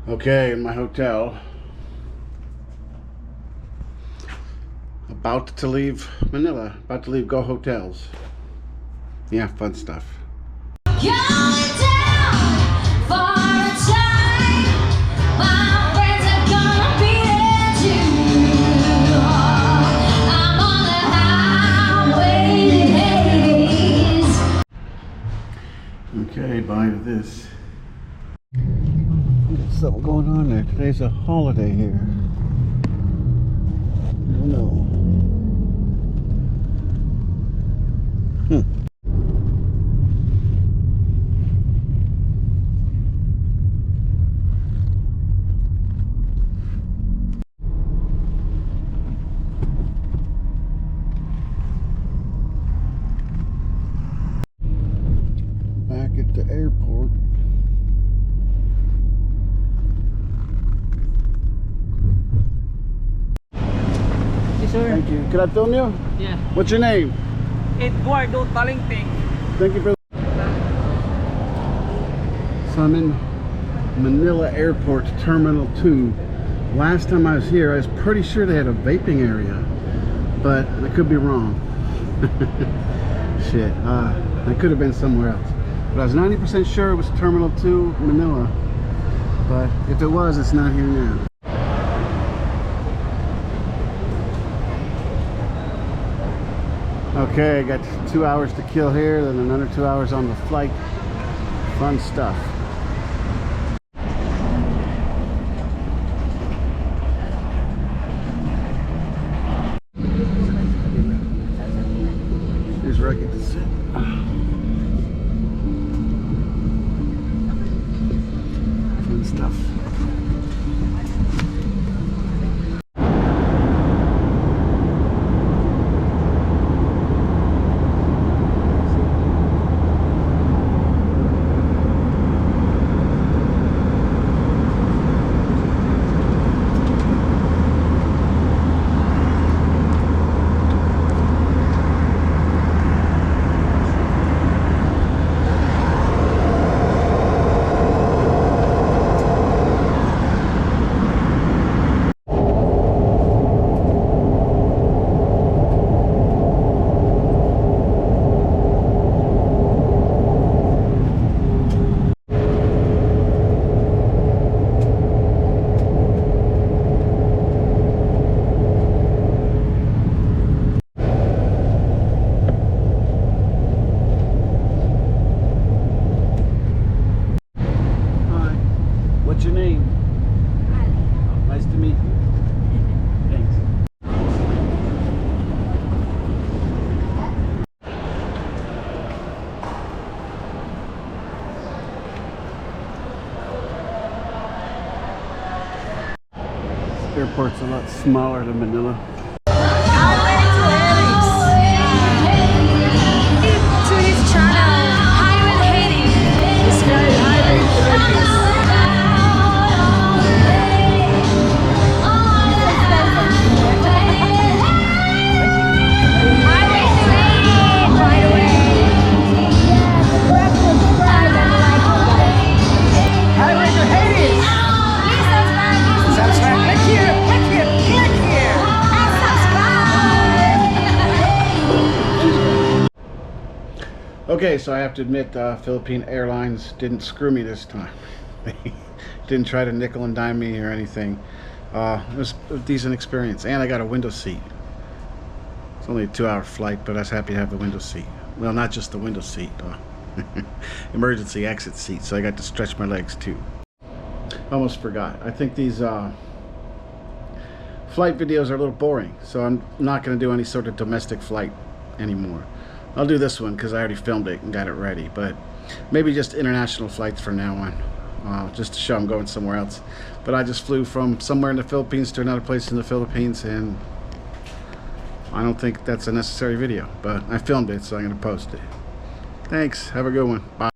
Okay, in my hotel. About to leave Manila. About to leave Go Hotels. Yeah, fun stuff. Going down for a time. My friends are gonna be there too. I'm on the highway. Okay, bye to this. There's something going on there. Today's a holiday here. Oh no. Back at the airport. Yes, sir. Thank you. Can I film you? Yeah. What's your name? Eduardo Talingting. Thank you for. So I'm in Manila Airport Terminal 2. Last time I was here, I was pretty sure they had a vaping area, but I could be wrong. Shit, I could have been somewhere else. But I was 90% sure it was Terminal 2, Manila. But if it was, it's not here now. Okay, I got 2 hours to kill here, then another 2 hours on the flight. Fun stuff. Here's where I get to sit. Fun stuff. What's your name? Nice to meet you. Thanks. This airport's a lot smaller than Manila. To his channel, Highway Hating. This guy, Highway Okay, so I have to admit, Philippine Airlines didn't screw me this time. They didn't try to nickel and dime me or anything. It was a decent experience, and I got a window seat. It's only a 2-hour flight, but I was happy to have the window seat. Well, not just the window seat, emergency exit seat, so I got to stretch my legs too. Almost forgot. I think these flight videos are a little boring, so I'm not going to do any sort of domestic flight anymore. I'll do this one because I already filmed it and got it ready, but maybe just international flights from now on, just to show I'm going somewhere else. But I just flew from somewhere in the Philippines to another place in the Philippines, and I don't think that's a necessary video, but I filmed it, so I'm going to post it. Thanks. Have a good one. Bye.